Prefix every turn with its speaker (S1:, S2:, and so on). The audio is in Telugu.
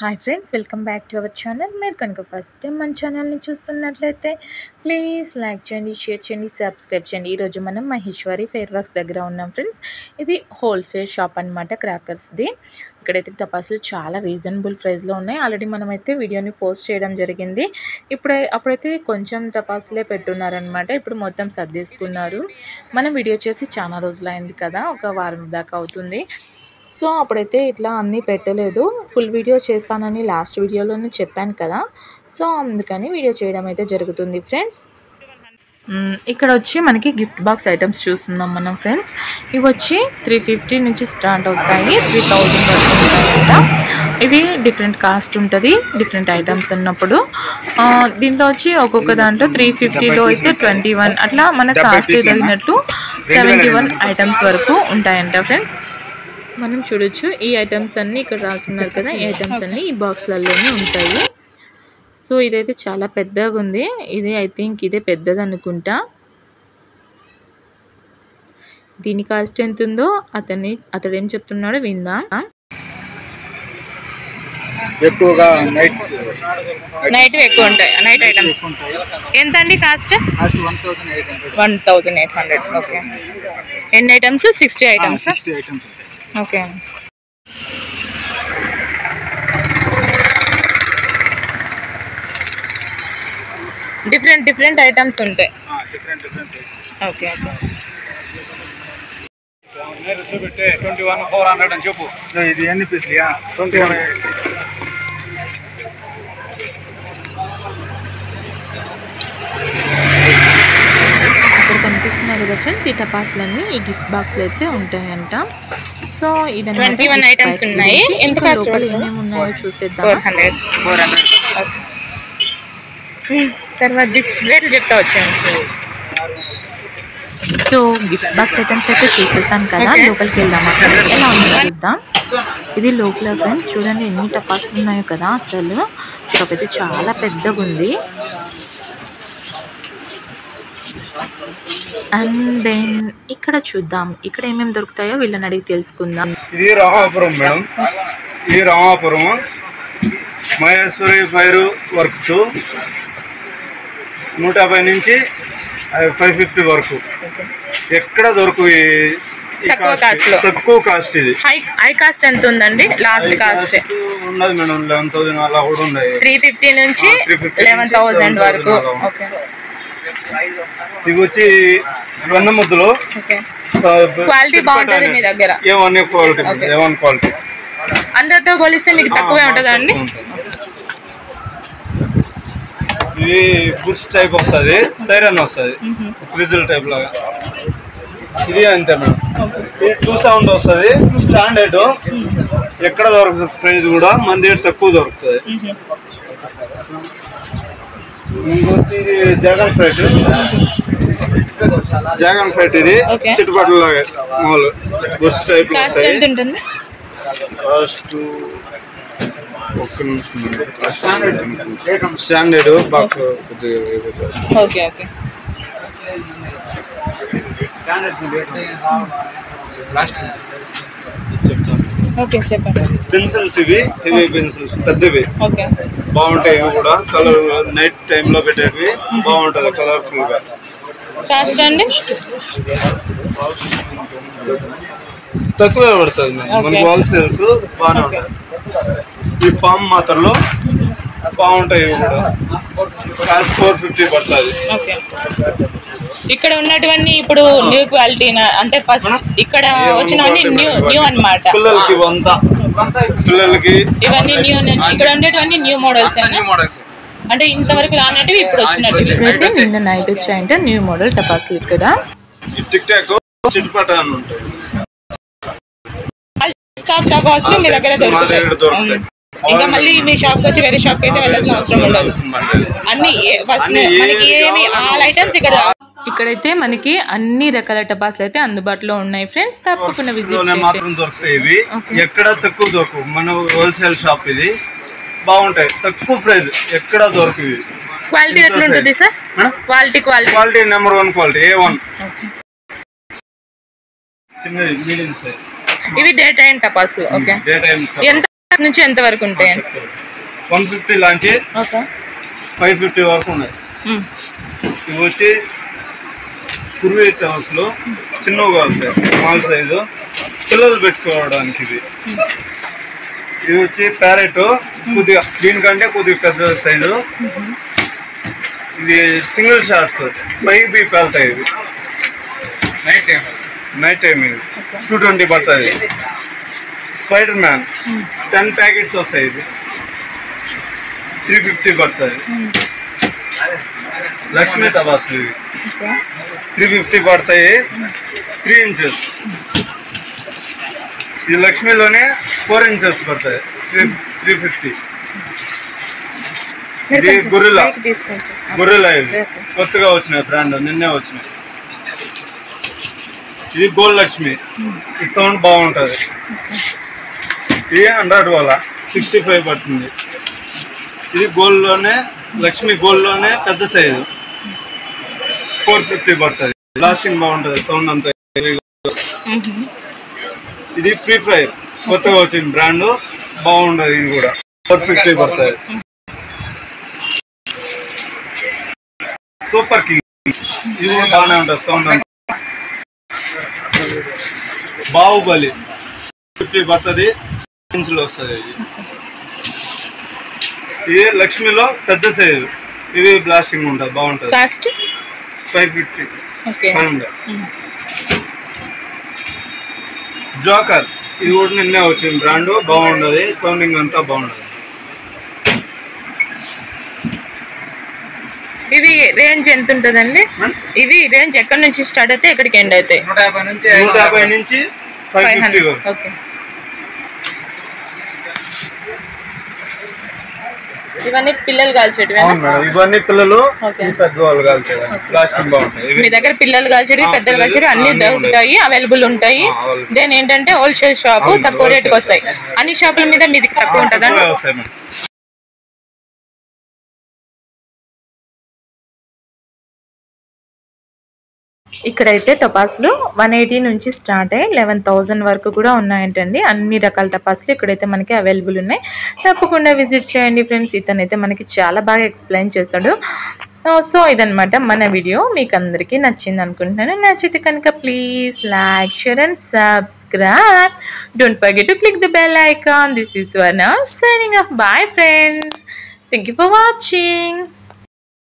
S1: Hi friends, welcome back to our channel. మీరు కనుక ఫస్ట్ టైం మన ఛానల్ని చూస్తున్నట్లయితే ప్లీజ్ లైక్ చేయండి, షేర్ చేయండి, సబ్స్క్రైబ్ చేయండి. ఈరోజు మనం మహేశ్వరి ఫెయిర్ వర్క్స్ దగ్గర ఉన్నాం ఫ్రెండ్స్. ఇది హోల్సేల్ షాప్ అనమాట, క్రాకర్స్ది. ఇక్కడైతే టపాసులు చాలా రీజనబుల్ ప్రైస్లో ఉన్నాయి. ఆల్రెడీ మనమైతే వీడియోని పోస్ట్ చేయడం జరిగింది. అప్పుడైతే కొంచెం టపాసులే పెట్టున్నారనమాట. ఇప్పుడు మొత్తం సర్దేసుకున్నారు. మనం వీడియో చేసి చాలా రోజులు అయింది కదా, ఒక వారం దాకా అవుతుంది. సో అప్పుడైతే ఇట్లా అన్నీ పెట్టలేదు. ఫుల్ వీడియో చేస్తానని లాస్ట్ వీడియోలోనే చెప్పాను కదా, సో అందుకని వీడియో చేయడం అయితే జరుగుతుంది ఫ్రెండ్స్. ఇక్కడ వచ్చి మనకి గిఫ్ట్ బాక్స్ ఐటమ్స్ చూస్తున్నాం మనం ఫ్రెండ్స్. ఇవి వచ్చి 350 నుంచి స్టార్ట్ అవుతాయి, 3000 వరకు ఉంటాయంట. ఇవి డిఫరెంట్ కాస్ట్ ఉంటుంది, డిఫరెంట్ ఐటమ్స్ అన్నప్పుడు. దీంట్లో వచ్చి ఒక్కొక్క దాంట్లో 350లో అయితే 21, అట్లా మన కాస్ట్ తగినట్లు 71 ఐటమ్స్ వరకు ఉంటాయంట ఫ్రెండ్స్. మనం చూడొచ్చు ఈ ఐటమ్స్ అన్నీ ఇక్కడ రాస్తున్నారు కదా, ఈ ఐటమ్స్ అన్నీ ఈ బాక్స్లలోనే ఉంటాయి. సో ఇదైతే చాలా పెద్దగా ఉంది. ఇదే ఐ థింక్ ఇదే పెద్దది అనుకుంటా. దీని కాస్ట్ ఎంత ఉందో అతడు ఏం చెప్తున్నాడో విందాం.
S2: ఎక్కువగా
S1: నైట్ ఎక్కువ ఉంటాయి, నైట్ ఐటమ్స్. ఎంత అండి కాస్ట్? 1800. ఓకే. ఎన్ని items? 60 items. Okay. Different items ఉంటాయి. ఓకే.
S2: 21,400 అని చెప్పు. ఇది ఎన్ని పీసులు? 21.
S1: ఇక్కడ కనిపిస్తున్నాయి కదా ఫ్రెండ్స్, ఈ టపాసులన్నీ ఈ గిఫ్ట్ బాక్స్లో అయితే ఉంటాయంట. సో ఇదన్నీ 21 ఐటమ్స్ ఉన్నాయి. ఎంత కాస్ట్? ఏమేమి ఉన్నాయో చూసేద్దాం. 400. తర్వాత రేట్లు చెప్తా వచ్చాను. సో గిఫ్ట్ బాక్స్ ఐటమ్స్ అయితే చూసేసాను కదా, లోపలికి వెళ్దాం. అక్కడ ఎలా ఉందో చూద్దాం. ఇది లోపల ఫ్రెండ్స్, చూడండి ఎన్ని టపాసులు ఉన్నాయో కదా. అసలు షాప్ అయితే చాలా పెద్దగా ఉంది. అండ్ దెన్ ఇక్కడ చూద్దాం, ఇక్కడ ఏమేమి దొరుకుతాయో వీళ్ళని అడిగి తెలుసుకుందాం.
S2: ఇది రామాపురం మేడం, ఇది రామాపురం మహేశ్వరి ఫైర్ వర్క్స్ 150 నుంచి 550 వరకు. ఎక్కడ దొరకు తక్కువ కాస్ట్. ఇది
S1: హై కాస్ట్ ఎంత ఉందండి? లాస్ట్ కాస్ట్
S2: ఉన్నది మేడం 11,000 అలా కూడా ఉన్నాయి.
S1: 350 నుంచి 11,000 వరకు.
S2: ఇవి వచ్చి వెన్న ముద్దలు.
S1: క్వాలిటీ బాగుంటుంది మీ దగ్గర?
S2: A1 quality.
S1: అందరితో పోలిస్తే మీకు తక్కువే ఉంటుందా అండి?
S2: ఇది బుష్ టైప్ వస్తుంది, సైరన్ వస్తుంది, విజిల్ టైప్ లాగా. ఇది అంతే మేడం. 2 సౌండ్ వస్తుంది, స్టాండర్డ్. ఎక్కడ దొరుకుతుంది ప్రైస్ కూడా మన దగ్గర తక్కువ దొరుకుతుంది. ఇంకొచ్చి జగన్ ఫ్రైట్ ఇది చుట్టుపక్కల లాగా మామూలు బుష్ టైప్ వస్తుంది. Standard box. పెన్సిల్స్ ఇవి పెన్సిల్స్ పెద్దవి బాగుంటాయి. ఇవి కూడా కలర్ నైట్ టైమ్ లో పెట్టేవి బాగుంటది, కలర్ఫుల్ గా.
S1: కాస్ట్ అండి
S2: తక్కువ పడుతుంది మనకి, హోల్సేల్స్ బాగానే ఉంటాయి. ఈ పామ్ మాత్రలు బాగుంటాయి, ఇవి కూడా కాస్ట్ 450 పడుతుంది.
S1: ఇక్కడ ఉన్నటువంటి ఇప్పుడు న్యూ క్వాలిటీ అంటే ఫస్ట్ ఇక్కడ వచ్చినవన్నీ న్యూ అన్నమాట.
S2: పిల్లలకి పిల్లలకి
S1: ఇవన్నీ న్యూ. ఇక్కడ ఉండేటివన్నీ న్యూ మోడల్స్ అంటే ఇంతవరకు రానట్టు ఇప్పుడు వచ్చినట్టు. నిన్న నైట్ వచ్చాయంటే న్యూ మోడల్ టపాసులు. ఇక్కడ
S2: టిక్ టాక్ చిట్పటాలు ఉంటాయి.
S1: టపాసులు మీ దగ్గర దొరుకుతాయి. ఇంకా మళ్ళీ మీ షాప్కి వచ్చి వేరే షాప్కి అయితే వెళ్ళాల్సిన అవసరం ఉండదు. అన్ని ఫస్ట్ మనకి ఏమి ఆల్ ఐటమ్స్ ఇక్కడైతే మనకి అన్ని రకాల టపాసులు అయితే అందుబాటులో ఉన్నాయి ఫ్రెండ్స్. తప్పకుండా విజిట్
S2: మాత్రం దొరుకుతాయి ఇవి, ఎక్కడ తక్కువ దొరకవు. మన హోల్సేల్ షాప్ ఇది, బాగుంటాయి, తక్కువ ప్రైస్, ఎక్కడ దొరకవు.
S1: క్వాలిటీ ఎట్లా ఉంటుంది sir? Quality
S2: number 1 quality A1. చిన్నది మీడియం సైజ్.
S1: ఇవి డే టైం టపాసులు. ఓకే.
S2: డే టైం
S1: నుంచి ఎంత వరకు ఉంటాయి?
S2: 150 లాంచి 550 వరకు ఉన్నాయి. ఇవి వచ్చి కుర్వీ టవర్స్లో చిన్నగా వస్తాయి, స్మాల్ సైజు, పిల్లలు పెట్టుకోవడానికి. ఇవి వచ్చి ప్యారెట్, కొద్దిగా దీనికంటే కొద్దిగా పెద్ద సైజు. ఇది సింగిల్ షాట్స్, పైకి పేలుతాయి. ఇవి నైట్ టైం ఇది 220 పడుతుంది. స్పైడర్ మ్యాన్ 10 ప్యాకెట్స్ వస్తాయి. ఇది 350 పడుతుంది. లక్ష్మీ టపాసులు ఇవి 350 పడతాయి. 3 inches. ఇది లక్ష్మీలోనే 4 inches పడతాయి. 350. ఇది గొర్రెలా ఇది కొత్తగా వచ్చినాయి బ్రాండ్, నిన్నే వచ్చినాయి. ఇది గోల్డ్ లక్ష్మి, ఈ సౌండ్ బాగుంటుంది. ఇది 100 వాళ్ళ 65 పడుతుంది. ఇది గోల్డ్లోనే లక్ష్మి, గోల్డ్లోనే పెద్ద సైజు 450 పడుతుంది. లాస్టింగ్ బాగుంటుంది, సౌండ్ అంతా. ఇది ఫ్రీ ఫైర్ కొత్తగా వచ్చింది బ్రాండ్, బాగుంటుంది. ఇది కూడా 450 పడుతుంది. సూపర్ కింగ్, ఇది కూడా బాగానే ఉంటుంది సౌండ్ అంతా. బాహుబలి 50 పడుతుంది, ఇంచులో వస్తుంది. ఇది లక్ష్మిలో పెద్ద సైజు, ఇది బ్లాస్టింగ్ ఉంటుంది, బాగుంటుంది. 550. జోకర్ ఇది కూడా నిన్నే వచ్చింది బ్రాండ్, బాగుంటుంది, సౌండింగ్ అంతా బాగుంటుంది.
S1: ఇవి రేంజ్ ఎంత ఉంటుందండి? ఇవి రేంజ్ ఎక్కడి నుంచి స్టార్ట్ అయితే ఎక్కడికి ఎండ్ అవుతాయి?
S2: 150 నుంచి 550 వరకు.
S1: ఇవన్నీ పిల్లలు కాల్చేటివి?
S2: ఇవన్నీ పిల్లలు, పెద్దవాళ్ళు కాల్చేవి. ప్లాస్టిక్ బాగుంటాయి.
S1: మీ దగ్గర పిల్లలు కాల్చేవి, పెద్దలు కాల్చేవి అన్ని దొరుకుతాయి, అవైలబుల్ ఉంటాయి. దేని ఏంటంటే హోల్సేల్ షాప్, తక్కువ రేటుకి వస్తాయి. అన్ని షాపుల మీద మీది తక్కువ ఉంటుందా? ఇక్కడైతే టపాసులు 180 నుంచి స్టార్ట్ అయ్యి 11,000 వరకు కూడా ఉన్నాయంటండి. అన్ని రకాల టపాసులు ఇక్కడైతే మనకి అవైలబుల్ ఉన్నాయి. తప్పకుండా విజిట్ చేయండి ఫ్రెండ్స్. ఇతనైతే మనకి చాలా బాగా ఎక్స్ప్లెయిన్ చేశాడు. సో ఇదనమాట మన వీడియో. మీకు అందరికీ నచ్చింది అనుకుంటున్నాను. నచ్చితే కనుక please like, share and subscribe. Don't forget to click the bell icon. This is Varna signing off. Bye friends. Thank you for watching.